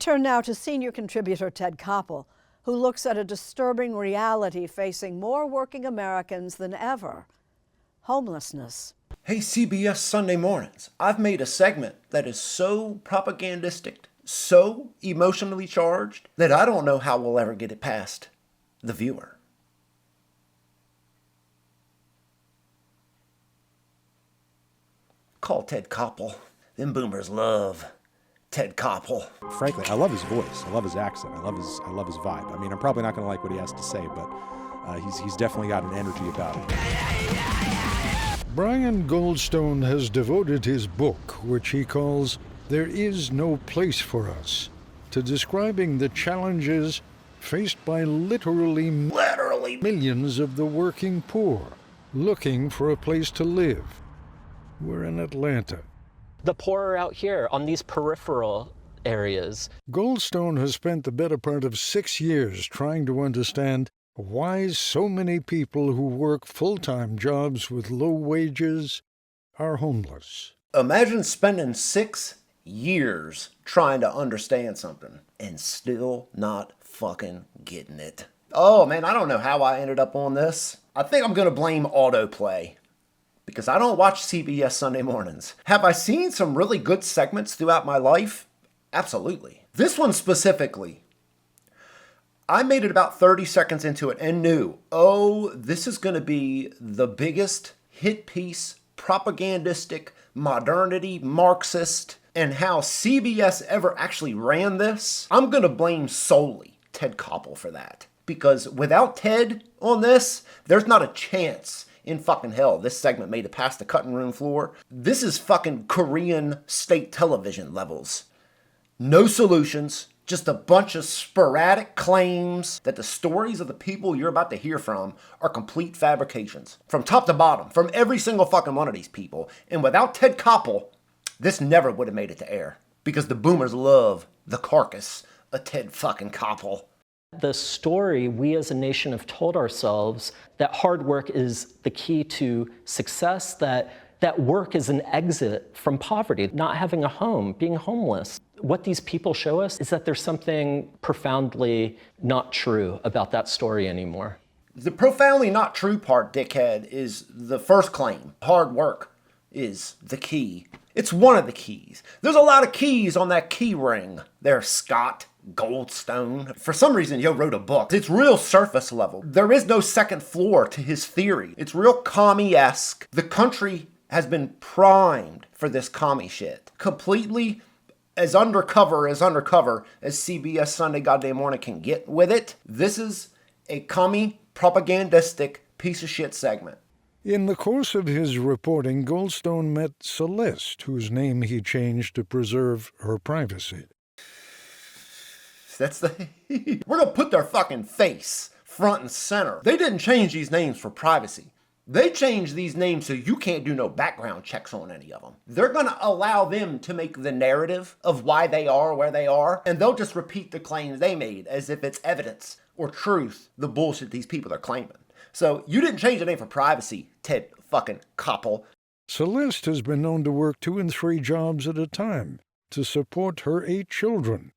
turn now to senior contributor Ted Koppel, who looks at a disturbing reality facing more working Americans than ever: homelessness. Hey, CBS Sunday Mornings, I've made a segment that is so propagandistic, so emotionally charged, that I don't know how we'll ever get it past the viewer. Call Ted Koppel. Them boomers love Ted Koppel. Frankly, I love his voice. I love his accent. I love his vibe. I mean, I'm probably not going to like what he has to say, but he's definitely got an energy about him. Brian Goldstone has devoted his book, which he calls There Is No Place for Us, to describing the challenges faced by literally millions of the working poor looking for a place to live. We're in Atlanta. The poor are out here on these peripheral areas. Goldstone has spent the better part of 6 years trying to understand why so many people who work full-time jobs with low wages are homeless. Imagine spending 6 years trying to understand something and still not fucking getting it. Oh man, I don't know how I ended up on this. I think I'm gonna blame autoplay, because I don't watch CBS Sunday Mornings. Have I seen some really good segments throughout my life? Absolutely. This one specifically, I made it about 30 seconds into it and knew, oh, this is going to be the biggest hit piece, propagandistic, modernity, Marxist, and how CBS ever actually ran this. I'm going to blame solely Ted Koppel for that. Because without Ted on this, there's not a chance in fucking hell this segment made it past the cutting room floor. This is fucking Korean state television levels. No solutions. Just a bunch of sporadic claims that the stories of the people you're about to hear from are complete fabrications. From top to bottom, from every single fucking one of these people. And without Ted Koppel, this never would have made it to air. Because the boomers love the carcass of Ted fucking Koppel. The story we as a nation have told ourselves that hard work is the key to success, that work is an exit from poverty, not having a home, being homeless. What these people show us is that there's something profoundly not true about that story anymore. The profoundly not true part, dickhead, is the first claim. Hard work is the key. It's one of the keys. There's a lot of keys on that key ring there, Scott Goldstone. For some reason, Yo wrote a book. It's real surface level. There is no second floor to his theory. It's real commie-esque. The country has been primed for this commie shit. Completely as undercover as CBS Sunday Goddamn Morning can get with it. This is a commie propagandistic piece of shit segment. In the course of his reporting, Goldstone met Celeste, whose name he changed to preserve her privacy. That's the... We're gonna put their fucking face front and center. They didn't change these names for privacy. They changed these names so you can't do no background checks on any of them. They're gonna allow them to make the narrative of why they are where they are, and they'll just repeat the claims they made as if it's evidence or truth, the bullshit these people are claiming. So you didn't change the name for privacy, Ted fucking Koppel. Celeste has been known to work 2 and 3 jobs at a time to support her 8 children.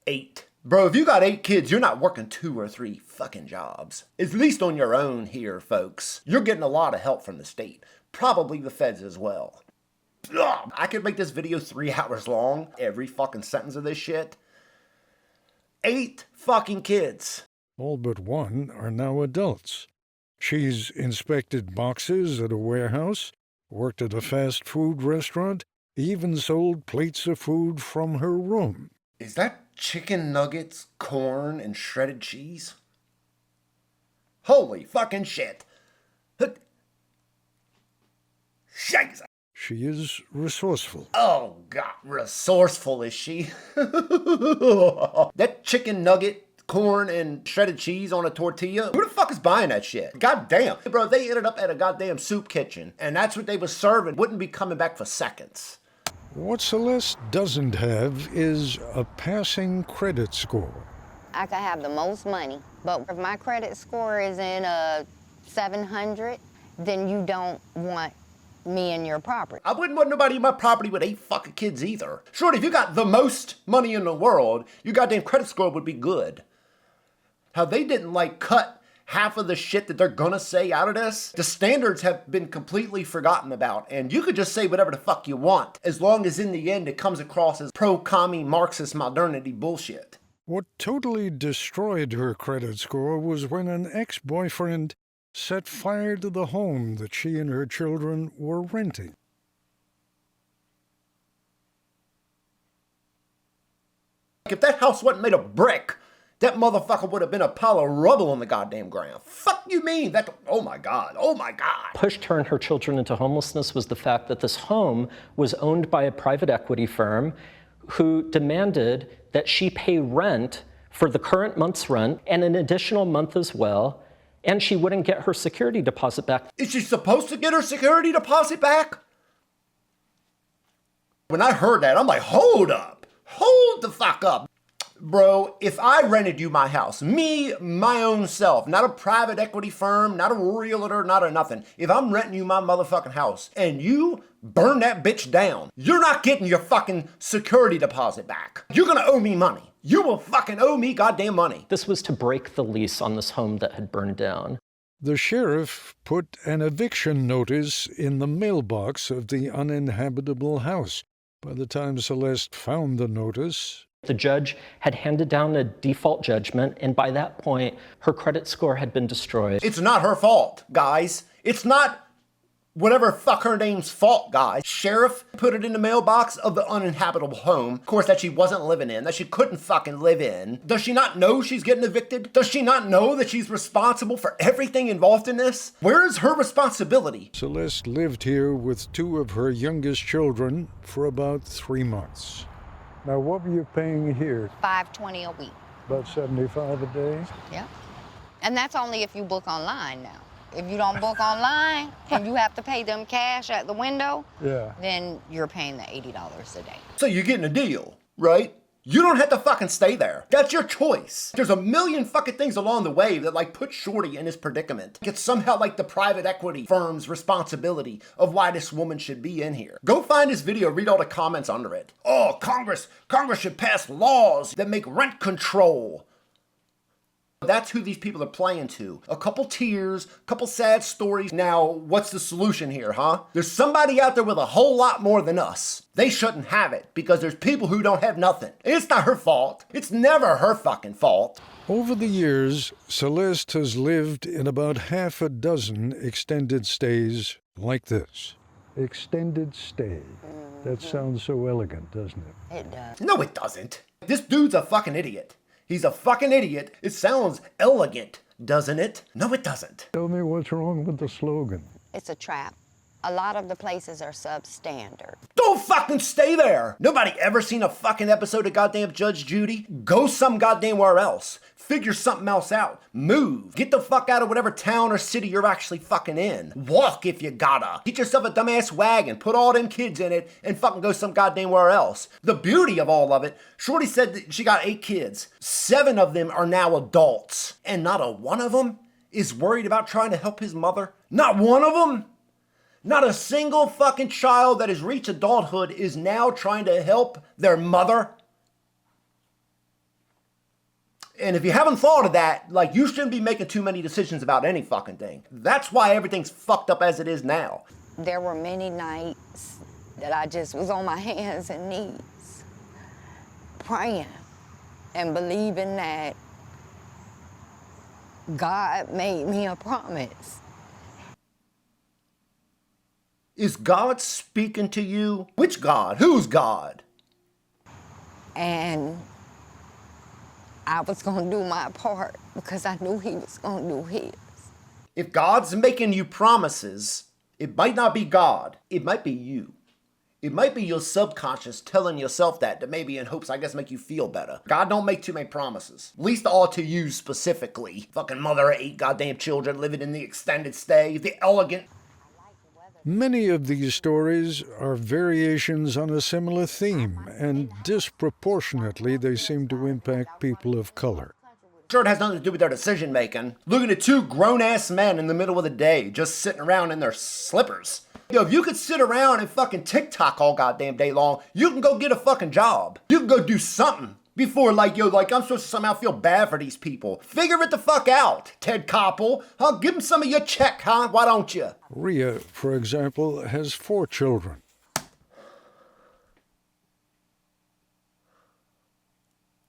8. Bro, if you got 8 kids, you're not working 2 or 3 fucking jobs. At least on your own here, folks. You're getting a lot of help from the state. Probably the feds as well. Ugh, I could make this video 3 hours long. Every fucking sentence of this shit. 8 fucking kids. All but 1 are now adults. She's inspected boxes at a warehouse, worked at a fast food restaurant, even sold plates of food from her room. Is that chicken nuggets, corn, and shredded cheese? Holy fucking shit. Shakes. She is resourceful. Oh, God, resourceful is she? That chicken nugget, corn, and shredded cheese on a tortilla? Who the fuck is buying that shit? God damn. Bro, they ended up at a goddamn soup kitchen, and that's what they was serving. Wouldn't be coming back for seconds. What Celeste doesn't have is a passing credit score. I could have the most money, but if my credit score is in a 700, then you don't want me and your property. I wouldn't want nobody in my property with 8 fucking kids either. Shorty, if you got the most money in the world, your goddamn credit score would be good. How they didn't like cut half of the shit that they're gonna say out of this. The standards have been completely forgotten about, and you could just say whatever the fuck you want, as long as in the end it comes across as pro-commie Marxist modernity bullshit. What totally destroyed her credit score was when an ex-boyfriend set fire to the home that she and her children were renting. If that house wasn't made of brick, that motherfucker would have been a pile of rubble on the goddamn ground. Fuck you mean? That, oh my God, oh my God. Pushed her and her children into homelessness was the fact that this home was owned by a private equity firm who demanded that she pay rent for the current month's rent and an additional month as well, and she wouldn't get her security deposit back. Is she supposed to get her security deposit back? When I heard that, I'm like, hold up, hold the fuck up. Bro, if I rented you my house, me, my own self, not a private equity firm, not a realtor, not a nothing. If I'm renting you my motherfucking house and you burn that bitch down, you're not getting your fucking security deposit back. You're gonna owe me money. You will fucking owe me goddamn money. This was to break the lease on this home that had burned down. The sheriff put an eviction notice in the mailbox of the uninhabitable house. By the time Celeste found the notice, the judge had handed down a default judgment, and by that point, her credit score had been destroyed. It's not her fault, guys. It's not whatever fuck her name's fault, guys. Sheriff put it in the mailbox of the uninhabitable home, of course, that she wasn't living in, that she couldn't fucking live in. Does she not know she's getting evicted? Does she not know that she's responsible for everything involved in this? Where is her responsibility? Celeste lived here with 2 of her youngest children for about 3 months. Now, what were you paying here? $520 a week. About $75 a day? Yeah. And that's only if you book online now. If you don't book online and you have to pay them cash at the window, then you're paying the $80 a day. So you're getting a deal, right? You don't have to fucking stay there. That's your choice. There's a million fucking things along the way that like put Shorty in his predicament. It's somehow like the private equity firm's responsibility of why this woman should be in here. Go find this video, read all the comments under it. Oh, Congress should pass laws that make rent control. That's who these people are playing to. A couple tears, a couple sad stories. Now, what's the solution here, huh? There's somebody out there with a whole lot more than us. They shouldn't have it because there's people who don't have nothing. It's not her fault. It's never her fucking fault. Over the years, Celeste has lived in about half a dozen extended stays like this. Extended stay. That sounds so elegant, doesn't it? It does. No, it doesn't. This dude's a fucking idiot. He's a fucking idiot. It sounds elegant, doesn't it? No, it doesn't. Tell me what's wrong with the slogan. It's a trap. A lot of the places are substandard. Don't fucking stay there. Nobody ever seen a fucking episode of goddamn Judge Judy? Go some goddamn where else. Figure something else out. Move. Get the fuck out of whatever town or city you're actually fucking in. Walk if you gotta. Get yourself a dumbass wagon. Put all them kids in it and fucking go some goddamn where else. The beauty of all of it, Shorty said that she got 8 kids. 7 of them are now adults. And not a one of them is worried about trying to help his mother. Not one of them. Not a single fucking child that has reached adulthood is now trying to help their mother. And if you haven't thought of that, like, you shouldn't be making too many decisions about any fucking thing. That's why everything's fucked up as it is now. There were many nights that I just was on my hands and knees, praying and believing that God made me a promise. Is God speaking to you? Which God? Whose God? And I was going to do my part because I knew he was going to do his. If God's making you promises, it might not be God. It might be you. It might be your subconscious telling yourself that to maybe in hopes, I guess, make you feel better. God don't make too many promises. Least all to you specifically. Fucking mother of 8 goddamn children living in the extended stay, the elegant. Many of these stories are variations on a similar theme, and disproportionately they seem to impact people of color. Sure, it has nothing to do with their decision making. Looking at 2 grown-ass men in the middle of the day just sitting around in their slippers. Yo, if you could sit around and fucking TikTok all goddamn day long, you can go get a fucking job. You can go do something before, like, yo, like, I'm supposed to somehow feel bad for these people. Figure it the fuck out, Ted Koppel. Huh? Give them some of your check, huh? Why don't you? Rhea, for example, has 4 children.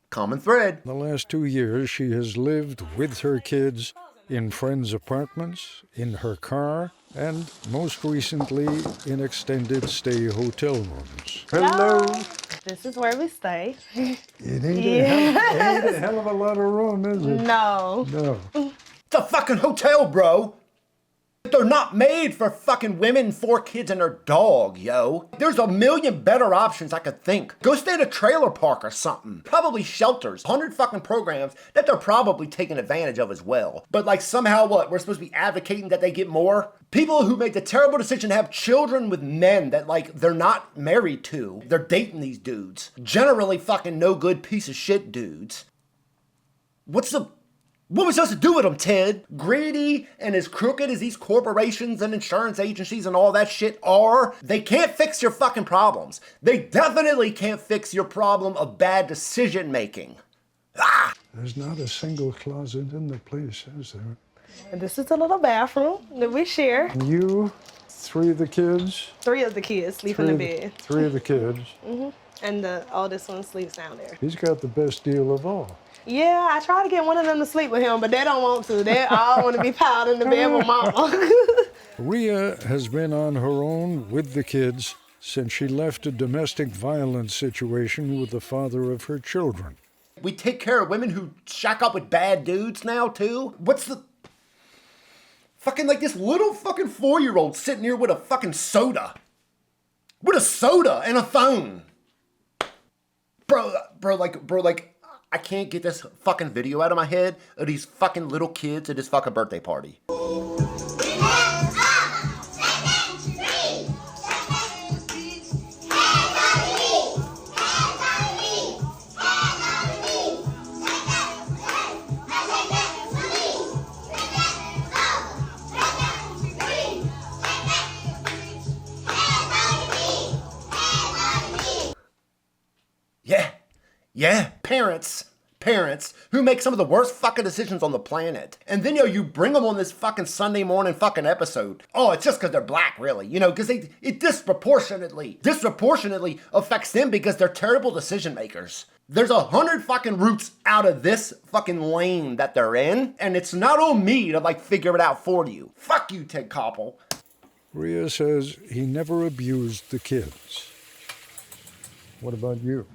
Common thread. The last 2 years, she has lived with her kids in friends' apartments, in her car, and most recently in extended stay hotel rooms. Hello. This is where we stay. It ain't a hell of a lot of room, is it? No. No. It's a fucking hotel, bro. They're not made for fucking women, 4 kids, and their dog, yo. There's a million better options I could think. Go stay at a trailer park or something. Probably shelters. 100 fucking programs that they're probably taking advantage of as well. But like somehow what? We're supposed to be advocating that they get more? People who make the terrible decision to have children with men that like they're not married to. They're dating these dudes. Generally fucking no good piece of shit dudes. What are we supposed to do with them, Ted? Greedy and as crooked as these corporations and insurance agencies and all that shit are, they can't fix your fucking problems. They definitely can't fix your problem of bad decision making. Ah! There's not a single closet in the place, is there? And this is a little bathroom that we share. You, 3 of the kids? 3 of the kids sleep in the bed. 3 of the kids. And the oldest one sleeps down there. He's got the best deal of all. Yeah, I try to get one of them to sleep with him, but they don't want to. They all want to be piled in the bed with mama. Rhea has been on her own with the kids since she left a domestic violence situation with the father of her children. We take care of women who shack up with bad dudes now, too? What's the... Fucking like this little fucking 4-year-old sitting here with a fucking soda. With a soda and a phone. Bro, I can't get this fucking video out of my head of these fucking little kids at this fucking birthday party. Yeah, parents who make some of the worst fucking decisions on the planet. And then, you bring them on this fucking Sunday morning fucking episode. Oh, it's just because they're black, really. Because it disproportionately affects them because they're terrible decision makers. There's 100 fucking roots out of this fucking lane that they're in, and it's not on me to, figure it out for you. Fuck you, Ted Koppel. Rhea says he never abused the kids. What about you?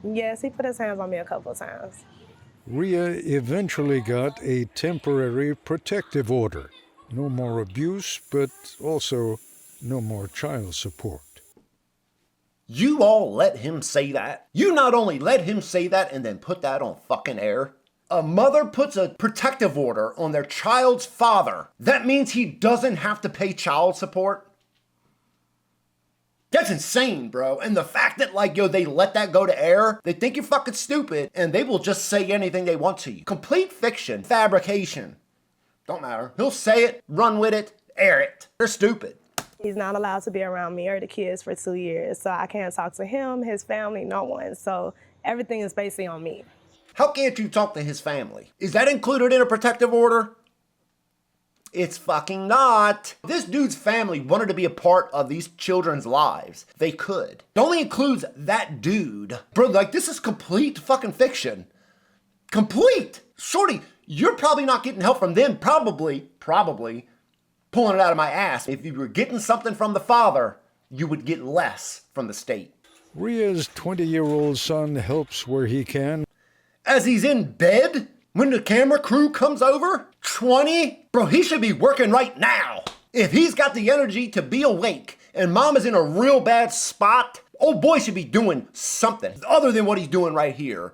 Yes, he put his hands on me a couple of times. Rhea eventually got a temporary protective order. No more abuse, but also no more child support. You all let him say that? You not only let him say that and then put that on fucking air. A mother puts a protective order on their child's father. That means he doesn't have to pay child support? That's insane, bro. And the fact that, they let that go to air, they think you're fucking stupid, and they will just say anything they want to you. Complete fiction, fabrication. Don't matter. He'll say it, run with it, air it. They're stupid. He's not allowed to be around me or the kids for 2 years, so I can't talk to him, his family, no one. So everything is basically on me. How can't you talk to his family? Is that included in a protective order? It's fucking not. This dude's family wanted to be a part of these children's lives. They could. It only includes that dude. Bro, this is complete fucking fiction. Complete. Shorty, you're probably not getting help from them. Probably pulling it out of my ass. If you were getting something from the father, you would get less from the state. Rhea's 20-year-old son helps where he can. As he's in bed? When the camera crew comes over? 20? Bro, he should be working right now. If he's got the energy to be awake and mom is in a real bad spot, old boy should be doing something other than what he's doing right here.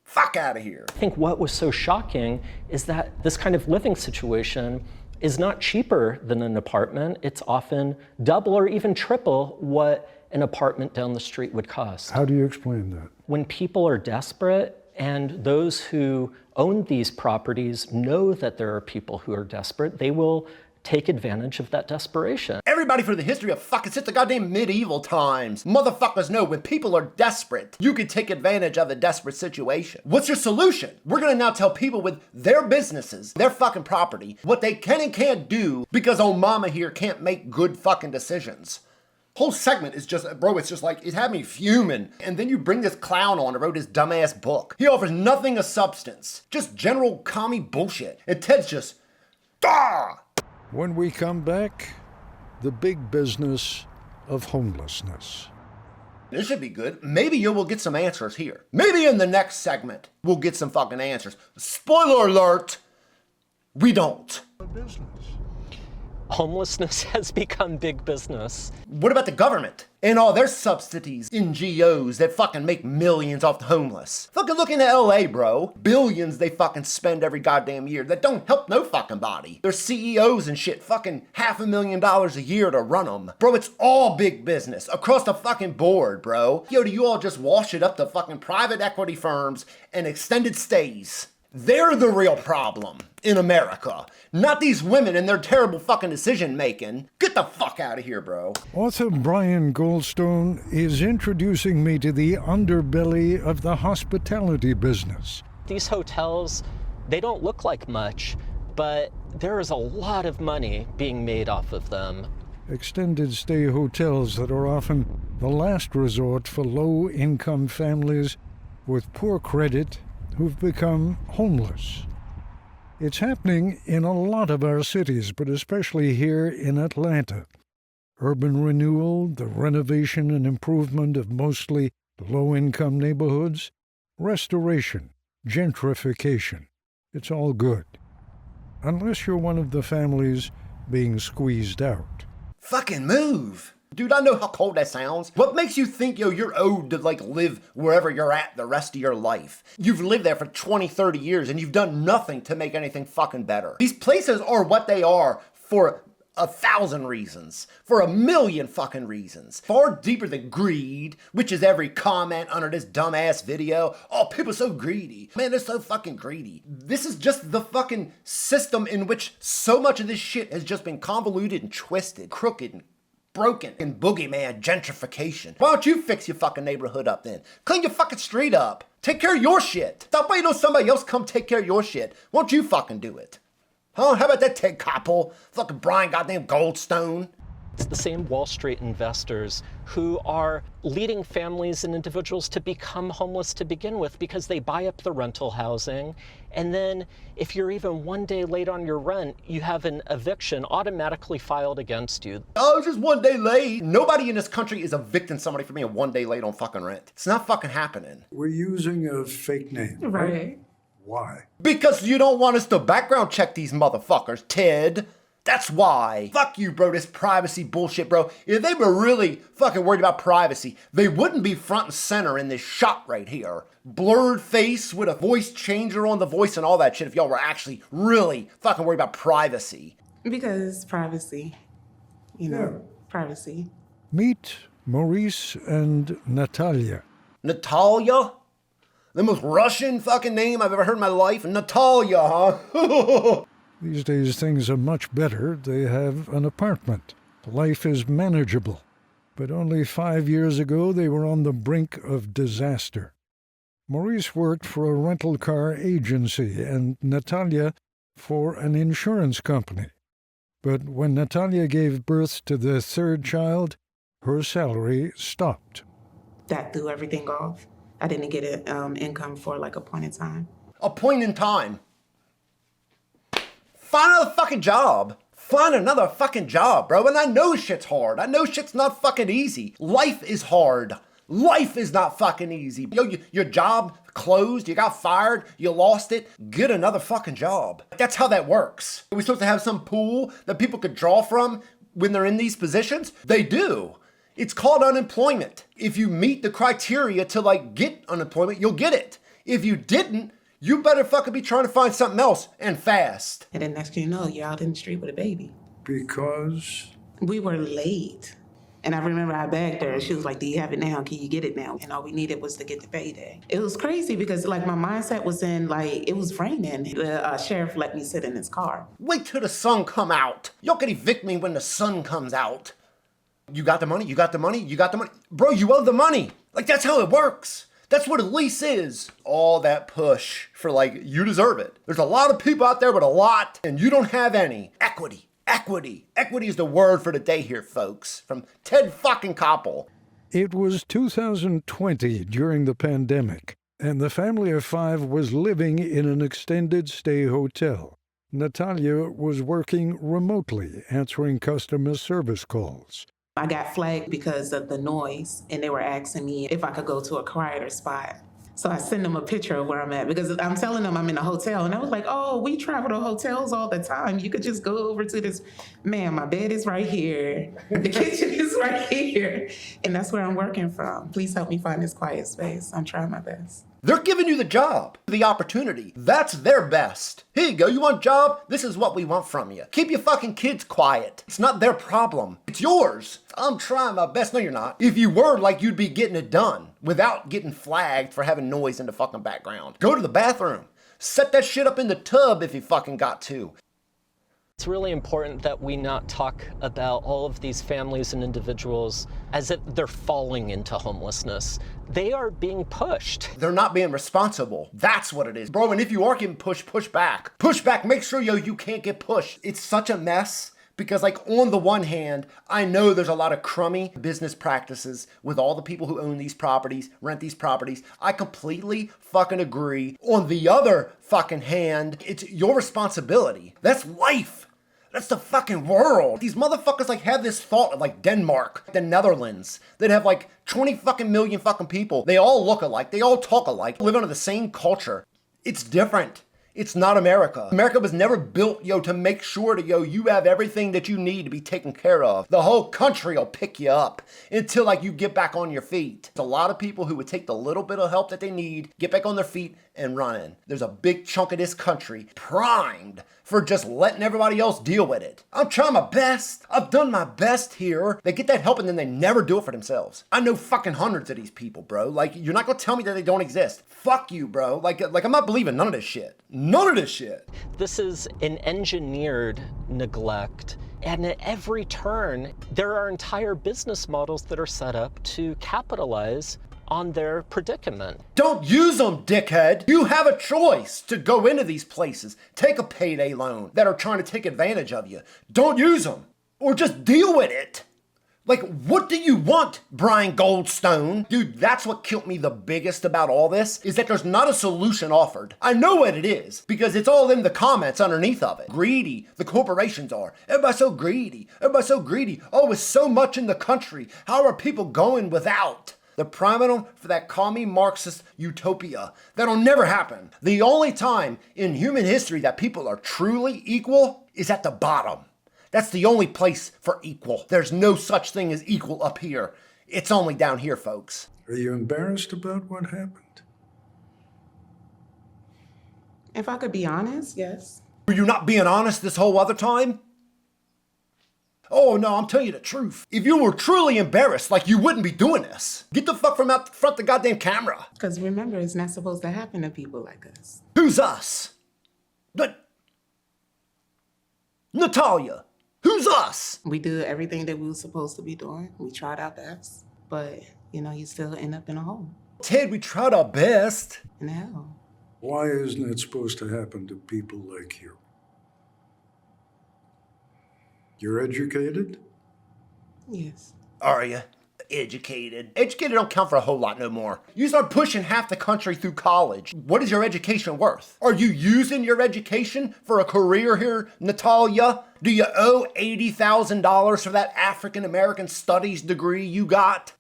Fuck out of here. I think what was so shocking is that this kind of living situation is not cheaper than an apartment. It's often double or even triple what an apartment down the street would cost. How do you explain that? When people are desperate, and those who own these properties know that there are people who are desperate, they will take advantage of that desperation. Everybody for the history of fucking since the goddamn medieval times. Motherfuckers know when people are desperate, you can take advantage of a desperate situation. What's your solution? We're gonna now tell people with their businesses, their fucking property, what they can and can't do because old mama here can't make good fucking decisions. Whole segment is just, bro, it's just like, it had me fuming. And then you bring this clown on who wrote his dumbass book. He offers nothing of substance, just general commie bullshit. And Ted's just, When we come back, the big business of homelessness. This should be good. Maybe you will get some answers here. Maybe in the next segment, we'll get some fucking answers. Spoiler alert, we don't. Homelessness has become big business. What about the government and all their subsidies, NGOs that fucking make millions off the homeless? Fucking look into LA, bro. Billions they fucking spend every goddamn year that don't help no fucking body. Their CEOs and shit fucking $500,000 a year to run them. Bro, it's all big business across the fucking board, bro. Yo, do you all just wash it up to fucking private equity firms and extended stays? They're the real problem in America, not these women and their terrible fucking decision making. Get the fuck out of here, bro. Author Brian Goldstone is introducing me to the underbelly of the hospitality business. These hotels, they don't look like much, but there is a lot of money being made off of them. Extended stay hotels that are often the last resort for low-income families with poor credit who've become homeless. It's happening in a lot of our cities, but especially here in Atlanta. Urban renewal, the renovation and improvement of mostly low-income neighborhoods, restoration, gentrification. It's all good. Unless you're one of the families being squeezed out. Fucking move. Dude, I know how cold that sounds. What makes you think, yo, you're owed to, like, live wherever you're at the rest of your life? You've lived there for 20, 30 years, and you've done nothing to make anything fucking better. These places are what they are for 1,000 reasons. For 1,000,000 fucking reasons. Far deeper than greed, which is every comment under this dumbass video. Oh, people are so greedy. Man, they're so fucking greedy. This is just the fucking system in which so much of this shit has just been convoluted and twisted, crooked and broken, and boogeyman gentrification. Why don't you fix your fucking neighborhood up then? Clean your fucking street up. Take care of your shit. Stop waiting on somebody else come take care of your shit. Why don't you fucking do it? Huh? How about that Ted Koppel? Fucking Brian goddamn Goldstone. It's the same Wall Street investors who are leading families and individuals to become homeless to begin with because they buy up the rental housing. And then if you're even one day late on your rent, you have an eviction automatically filed against you. Oh, just one day late. Nobody in this country is evicting somebody for being one day late on fucking rent. It's not fucking happening. We're using a fake name. Right. Why? Because you don't want us to background check these motherfuckers, Ted. That's why. Fuck you, bro, this privacy bullshit, bro. If they were really fucking worried about privacy, they wouldn't be front and center in this shot right here. Blurred face with a voice changer on the voice and all that shit if y'all were actually really fucking worried about privacy. Because privacy, privacy. Meet Maurice and Natalia. Natalia? The most Russian fucking name I've ever heard in my life? Natalia, huh? These days things are much better. They have an apartment. Life is manageable. But only 5 years ago they were on the brink of disaster. Maurice worked for a rental car agency and Natalia for an insurance company. But when Natalia gave birth to their third child, her salary stopped. That threw everything off. I didn't get an income for like a point in time. A point in time? Find another fucking job. Find another fucking job, bro. And I know shit's hard. I know shit's not fucking easy. Life is hard. Life is not fucking easy. Yo, your job closed, you got fired, you lost it, get another fucking job. That's how that works. Are we supposed to have some pool that people could draw from when they're in these positions? They do. It's called unemployment. If you meet the criteria to like get unemployment, you'll get it. If you didn't, you better fucking be trying to find something else and fast. And then next thing you know, you're out in the street with a baby. Because? We were late. And I remember I begged her, she was like, do you have it now? Can you get it now? And all we needed was to get the payday. It was crazy because like my mindset was in like, it was raining. The sheriff let me sit in his car. Wait till the sun come out. Y'all can evict me when the sun comes out. You got the money? You got the money? You got the money? Bro, you owe the money. Like, that's how it works. That's what a lease is. All that push for like, you deserve it. There's a lot of people out there with a lot, and you don't have any. Equity. Equity. Equity is the word for the day here, folks. From Ted fucking Koppel. It was 2020 during the pandemic, and the family of 5 was living in an extended stay hotel. Natalia was working remotely, answering customer service calls. I got flagged because of the noise, and they were asking me if I could go to a quieter spot. So I sent them a picture of where I'm at because I'm telling them I'm in a hotel. And I was like, oh, we travel to hotels all the time. You could just go over to this. Man, my bed is right here. The kitchen is right here. And that's where I'm working from. Please help me find this quiet space. I'm trying my best. They're giving you the job, the opportunity. That's their best. Here you go, you want a job? This is what we want from you. Keep your fucking kids quiet. It's not their problem. It's yours. I'm trying my best. No, you're not. If you were, like, you'd be getting it done without getting flagged for having noise in the fucking background. Go to the bathroom. Set that shit up in the tub if you fucking got to. It's really important that we not talk about all of these families and individuals as if they're falling into homelessness. They are being pushed. They're not being responsible. That's what it is. Bro, and if you are getting pushed, push back. Push back. Make sure, you can't get pushed. It's such a mess because, like, on the one hand, I know there's a lot of crummy business practices with all the people who own these properties, rent these properties. I completely fucking agree. On the other fucking hand, it's your responsibility. That's life. That's the fucking world. These motherfuckers like have this thought of like Denmark, the Netherlands, that have like 20 fucking million fucking people. They all look alike. They all talk alike. Live under the same culture. It's different. It's not America. America was never built, to make sure that, you have everything that you need to be taken care of. The whole country will pick you up until, like, you get back on your feet. There's a lot of people who would take the little bit of help that they need, get back on their feet, and running. There's a big chunk of this country primed for just letting everybody else deal with it. I'm trying my best. I've done my best here. They get that help and then they never do it for themselves. I know fucking hundreds of these people, bro. Like, you're not gonna tell me that they don't exist. Fuck you, bro. Like I'm not believing none of this shit. None of this shit. This is an engineered neglect. And at every turn, there are entire business models that are set up to capitalize on their predicament. Don't use them, dickhead. You have a choice to go into these places, take a payday loan that are trying to take advantage of you. Don't use them, or just deal with it. Like, what do you want, Brian Goldstone? Dude, that's what killed me the biggest about all this, is that there's not a solution offered. I know what it is, because it's all in the comments underneath of it. Greedy, the corporations are. Everybody's so greedy. Everybody's so greedy. Oh, it's so much in the country. How are people going without? The primal for that commie Marxist utopia. That'll never happen. The only time in human history that people are truly equal is at the bottom. That's the only place for equal. There's no such thing as equal up here. It's only down here, folks. Are you embarrassed about what happened? If I could be honest, yes. Were you not being honest this whole other time? Oh no, I'm telling you the truth. If you were truly embarrassed, like, you wouldn't be doing this. Get the fuck from out front the goddamn camera. Because remember, it's not supposed to happen to people like us. Who's us? Natalia. Who's us? We do everything that we were supposed to be doing. We tried our best, but, you still end up in a hole. Ted, we tried our best. In hell. Why isn't it supposed to happen to people like you? You're educated? Yes. Are you? Educated. Educated don't count for a whole lot no more. You start pushing half the country through college. What is your education worth? Are you using your education for a career here, Natalia? Do you owe $80,000 for that African American studies degree you got?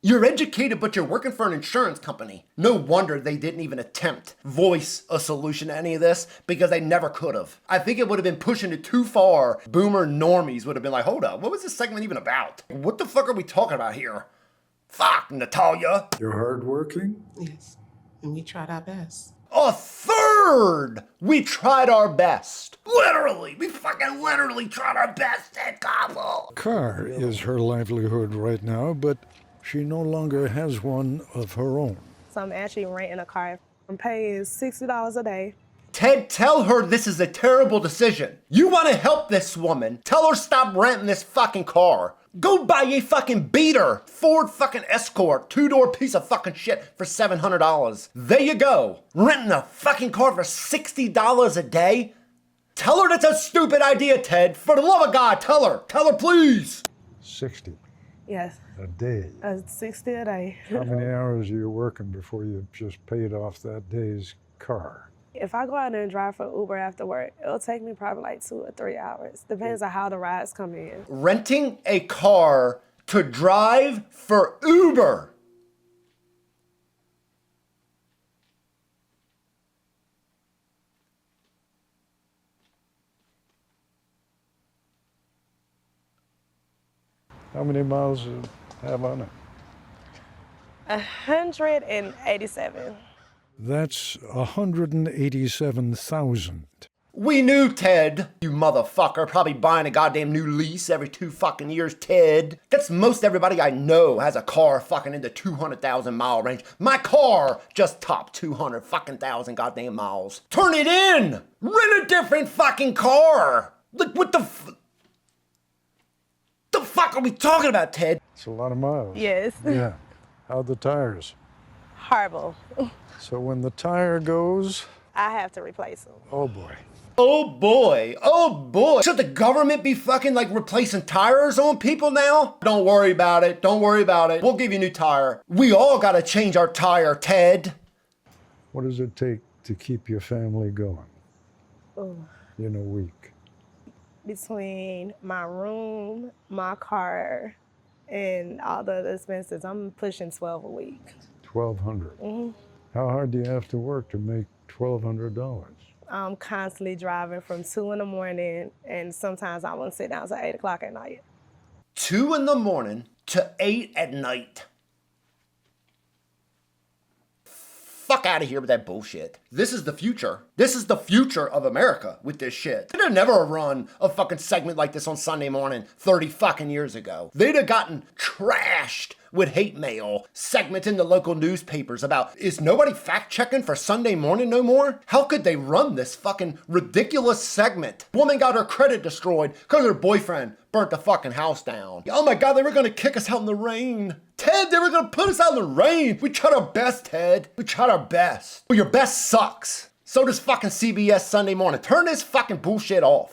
You're educated, but you're working for an insurance company. No wonder they didn't even attempt voice a solution to any of this, because they never could have. I think it would have been pushing it too far. Boomer normies would have been like, hold up, what was this segment even about? What the fuck are we talking about here? Fuck, Natalia. You're hardworking? Yes. And we tried our best. A third! We tried our best. Literally, we fucking literally tried our best, Ted Koppel. Car is her livelihood right now, but she no longer has one of her own. So I'm actually renting a car. I'm paying $60 a day. Ted, tell her this is a terrible decision. You want to help this woman, tell her stop renting this fucking car. Go buy a fucking beater, Ford fucking Escort, 2-door piece of fucking shit for $700. There you go. Renting a fucking car for $60 a day? Tell her that's a stupid idea, Ted. For the love of God, tell her. Tell her, please. 60 Yes, a day. 60 a day. How many hours are you working before you've just paid off that day's car? If I go out there and drive for Uber after work, it'll take me probably like 2 or 3 hours. Depends on how the rides come in. Renting a car to drive for Uber. How many miles do you have on it? 187. That's 187,000. We knew, Ted. You motherfucker, probably buying a goddamn new lease every 2 fucking years, Ted. That's most everybody I know has a car fucking in the 200,000 mile range. My car just topped 200 fucking thousand goddamn miles. Turn it in! Rent a different fucking car! Like, what the fuck are we talking about, Ted? It's a lot of miles. Yes. Yeah. How'd the tires? Horrible. So when the tire goes, I have to replace them. oh boy. Oh boy, oh boy. Should the government be fucking like replacing tires on people now? Don't worry about it, don't worry about it. We'll give you a new tire. We all gotta change our tire, Ted. What does it take to keep your family going in a week? Between my room, my car, and all the other expenses, I'm pushing 12 a week. 1,200. How hard do you have to work to make $1,200? I'm constantly driving from 2 in the morning, and sometimes I won't sit down until 8 o'clock at night. 2 in the morning to 8 at night. Fuck out of here with that bullshit. This is the future. This is the future of America with this shit. They'd have never run a fucking segment like this on Sunday morning 30 fucking years ago. They'd have gotten trashed with hate mail segments in the local newspapers about, is nobody fact checking for Sunday morning no more? How could they run this fucking ridiculous segment? Woman got her credit destroyed because her boyfriend burnt the fucking house down. Oh my God, they were gonna kick us out in the rain. Ted, they were gonna put us out in the rain. We tried our best, Ted. We tried our best. Well, your best sucks. So does fucking CBS Sunday morning. Turn this fucking bullshit off.